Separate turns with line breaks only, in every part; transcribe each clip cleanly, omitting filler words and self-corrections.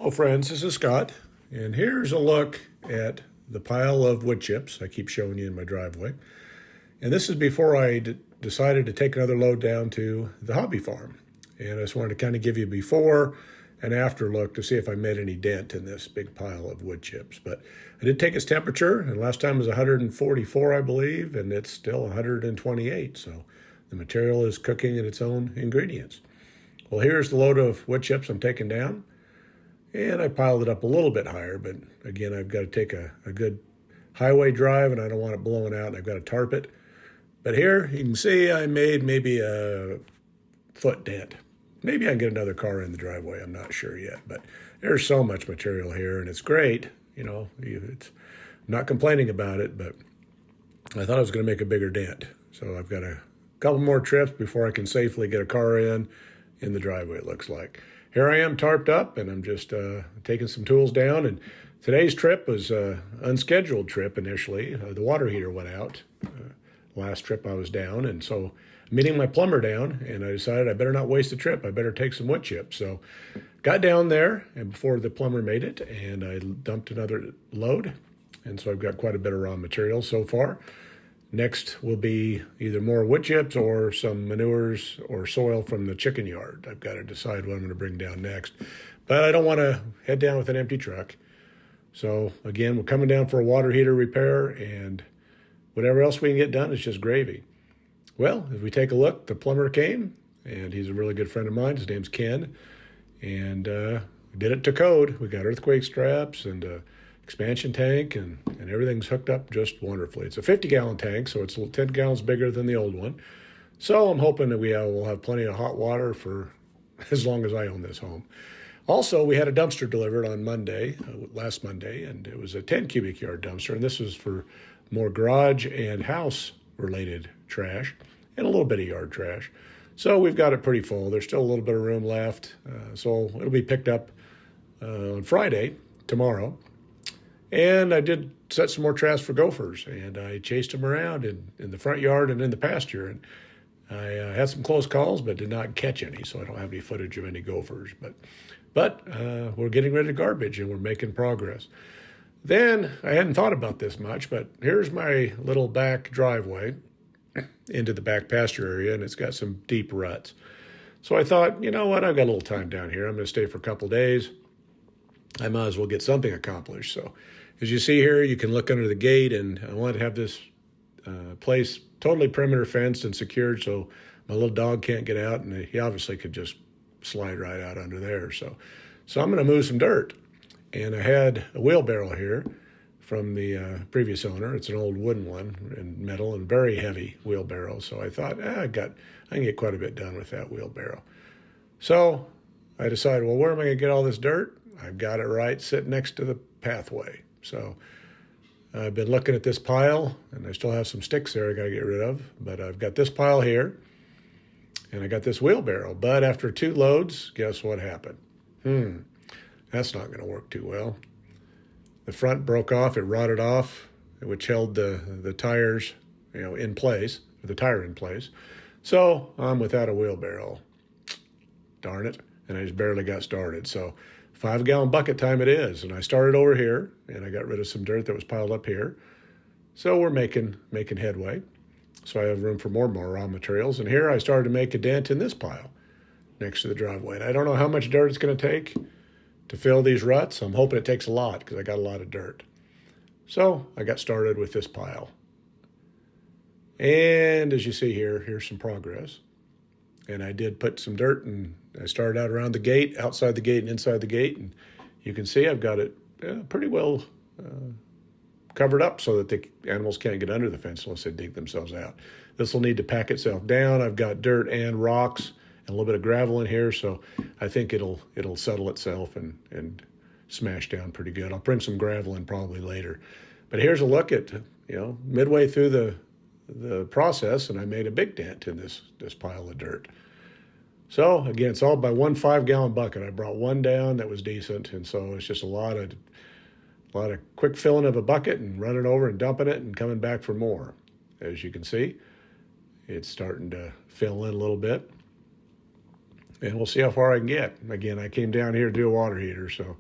Hello friends, this is Scott, and here's a look at the pile of wood chips I keep showing you in my driveway. And this is before I decided to take another load down to the hobby farm. And I just wanted to kind of give you a before and after look to see if I made any dent in this big pile of wood chips. But I did take its temperature, and last time was 144, I believe, and it's still 128. So the material is cooking in its own ingredients. Well, here's the load of wood chips I'm taking down. And I piled it up a little bit higher, but again, I've got to take a good highway drive, and I don't want it blowing out, and I've got to tarp it. But here, you can see I made maybe a foot dent. Maybe I can get another car in the driveway. I'm not sure yet, but there's so much material here, and it's great. You know, I'm not complaining about it, but I thought I was going to make a bigger dent. So I've got a couple more trips before I can safely get a car in the driveway, it looks like. Here I am tarped up, and I'm just taking some tools down. And today's trip was an unscheduled trip initially. The water heater went out last trip I was down, and so I'm meeting my plumber down, and I decided I better not waste the trip. I better take some wood chips. So got down there, and before the plumber made it, and I dumped another load. And so I've got quite a bit of raw material so far. Next will be either more wood chips or some manures or soil from the chicken yard. I've got to decide what I'm going to bring down next. But I don't want to head down with an empty truck. So again, we're coming down for a water heater repair, and whatever else we can get done is just gravy. Well, as we take a look, the plumber came, and he's a really good friend of mine. His name's Ken, and did it to code. We got earthquake straps and expansion tank, and everything's hooked up just wonderfully. It's a 50-gallon tank, so it's 10 gallons bigger than the old one. So I'm hoping that we'll have plenty of hot water for as long as I own this home. Also, we had a dumpster delivered on Monday, last Monday, and it was a 10 cubic yard dumpster, and this was for more garage and house-related trash and a little bit of yard trash. So we've got it pretty full. There's still a little bit of room left, so it'll be picked up on Friday, tomorrow. And I did set some more traps for gophers, and I chased them around in the front yard and in the pasture. And I had some close calls, but did not catch any, so I don't have any footage of any gophers. But we're getting rid of garbage, and we're making progress. Then, I hadn't thought about this much, but here's my little back driveway into the back pasture area, and it's got some deep ruts. So I thought, you know what, I've got a little time down here. I'm going to stay for a couple days. I might as well get something accomplished. So as you see here, you can look under the gate, and I want to have this place totally perimeter fenced and secured so my little dog can't get out, and he obviously could just slide right out under there. So I'm going to move some dirt. And I had a wheelbarrow here from the previous owner. It's an old wooden one and metal and very heavy wheelbarrow. So I thought, I can get quite a bit done with that wheelbarrow. So I decided, well, where am I going to get all this dirt? I've got it right sitting next to the pathway. So I've been looking at this pile, and I still have some sticks there I got to get rid of. But I've got this pile here, and I got this wheelbarrow. But after 2 loads, guess what happened? That's not going to work too well. The front broke off. It rotted off, which held the tires, in place, the tire in place. So I'm without a wheelbarrow. Darn it. And I just barely got started. So 5-gallon bucket time it is. And I started over here, and I got rid of some dirt that was piled up here. So we're making headway. So I have room for more raw materials. And here I started to make a dent in this pile next to the driveway. And I don't know how much dirt it's going to take to fill these ruts. I'm hoping it takes a lot because I got a lot of dirt. So I got started with this pile. And as you see here, here's some progress. And I did put some dirt, and I started out around the gate, outside the gate and inside the gate. And you can see I've got it pretty well covered up so that the animals can't get under the fence unless they dig themselves out. This will need to pack itself down. I've got dirt and rocks and a little bit of gravel in here, so I think it'll settle itself and smash down pretty good. I'll bring some gravel in probably later. But here's a look at, midway through the process, and I made a big dent in this pile of dirt. So again, it's all by one 5-gallon bucket. I brought one down that was decent, and so it's just a lot of quick filling of a bucket and running over and dumping it and coming back for more. As you can see, it's starting to fill in a little bit. and we'll see how far I can get. Again, I came down here to do a water heater, so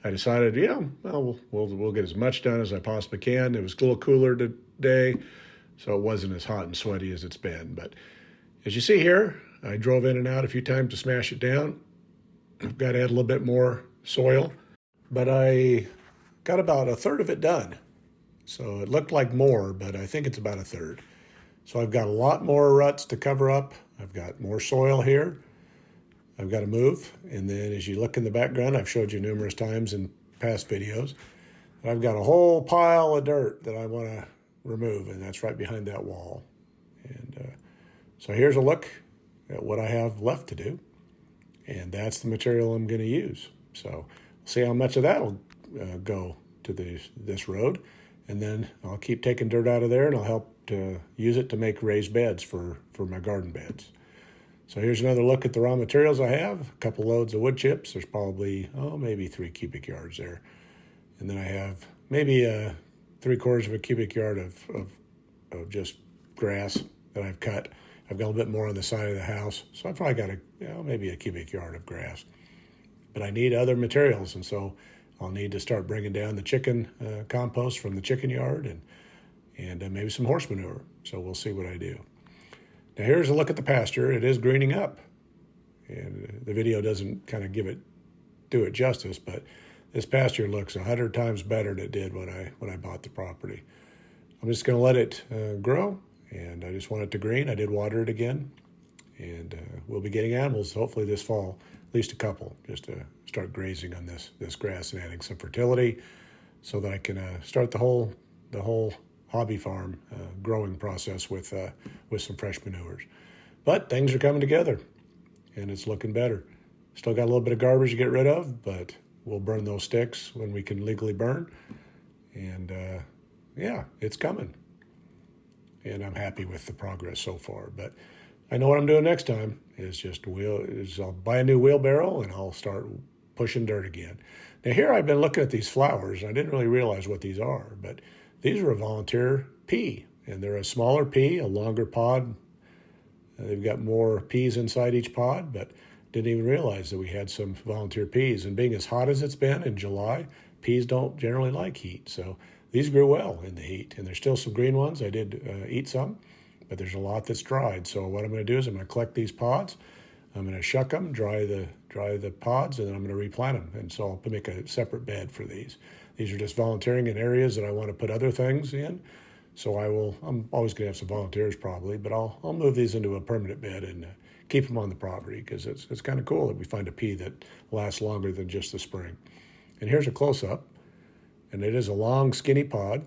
I decided, yeah, well, we'll get as much done as I possibly can. It was a little cooler today, so it wasn't as hot and sweaty as it's been. But as you see here, I drove in and out a few times to smash it down. I've got to add a little bit more soil, but I got about a third of it done. So it looked like more, but I think it's about a third. So I've got a lot more ruts to cover up. I've got more soil here. I've got to move. And then as you look in the background, I've showed you numerous times in past videos, I've got a whole pile of dirt that I want to remove, and that's right behind that wall. And so here's a look at what I have left to do. And that's the material I'm going to use. So see how much of that will go to this road. And then I'll keep taking dirt out of there, and I'll help to use it to make raised beds for my garden beds. So here's another look at the raw materials I have. A couple loads of wood chips. There's probably, maybe 3 cubic yards there. And then I have maybe 3/4 of a cubic yard of just grass that I've cut. I've got a little bit more on the side of the house. So I've probably got maybe a cubic yard of grass. But I need other materials, and so I'll need to start bringing down the chicken compost from the chicken yard and maybe some horse manure. So we'll see what I do. Now here's a look at the pasture. It is greening up, and the video doesn't kind of do it justice, but this pasture looks 100 times better than it did when I bought the property. I'm just going to let it grow, and I just want it to green. I did water it again, and we'll be getting animals hopefully this fall, at least a couple, just to start grazing on this grass and adding some fertility, so that I can start the whole hobby farm growing process with some fresh manures. But things are coming together, and it's looking better. Still got a little bit of garbage to get rid of, but we'll burn those sticks when we can legally burn. And yeah, it's coming. And I'm happy with the progress so far. But I know what I'm doing next time is I'll buy a new wheelbarrow and I'll start pushing dirt again. Now here I've been looking at these flowers, and I didn't really realize what these are, but these are a volunteer pea, and they're a smaller pea, a longer pod. They've got more peas inside each pod, but didn't even realize that we had some volunteer peas. And being as hot as it's been in July, peas don't generally like heat. So these grew well in the heat, and there's still some green ones. I did eat some, but there's a lot that's dried. So what I'm going to do is I'm going to collect these pods. I'm going to shuck them, dry the pods, and then I'm going to replant them. And so I'll make a separate bed for these. These are just volunteering in areas that I want to put other things in. So I'm always going to have some volunteers probably, but I'll move these into a permanent bed and keep them on the property, because it's kind of cool that we find a pea that lasts longer than just the spring. And here's a close-up, and it is a long, skinny pod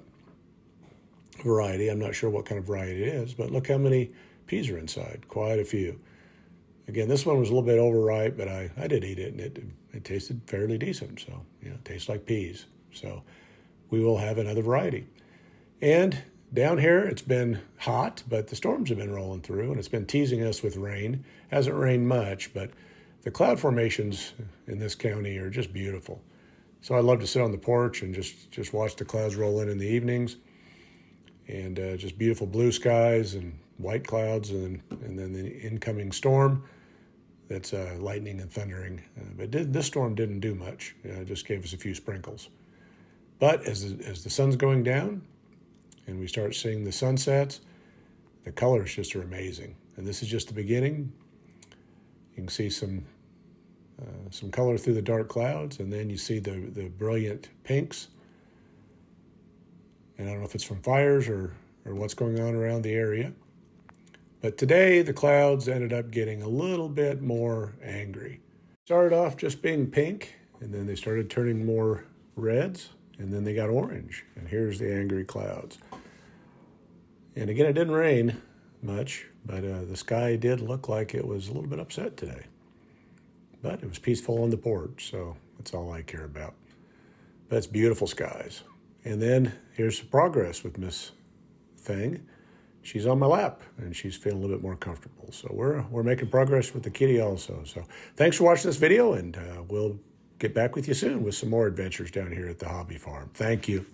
variety. I'm not sure what kind of variety it is, but look how many peas are inside, quite a few. Again, this one was a little bit overripe, but I did eat it, and it tasted fairly decent. So, it tastes like peas. So we will have another variety. And down here, it's been hot, but the storms have been rolling through, and it's been teasing us with rain. Hasn't rained much, but the cloud formations in this county are just beautiful. So I love to sit on the porch and just watch the clouds roll in the evenings, and just beautiful blue skies and white clouds, and then the incoming storm that's lightning and thundering. But this storm didn't do much. It just gave us a few sprinkles. But as the sun's going down and we start seeing the sunsets, the colors just are amazing. And this is just the beginning. You can see some color through the dark clouds, and then you see the brilliant pinks. And I don't know if it's from fires or what's going on around the area. But today the clouds ended up getting a little bit more angry. Started off just being pink, and then they started turning more reds, and then they got orange. And here's the angry clouds. And again, it didn't rain much, but the sky did look like it was a little bit upset today. But it was peaceful on the porch, so that's all I care about. But it's beautiful skies. And then here's the progress with Miss Thing. She's on my lap, and she's feeling a little bit more comfortable. So we're making progress with the kitty also. So thanks for watching this video, and we'll get back with you soon with some more adventures down here at the hobby farm. Thank you.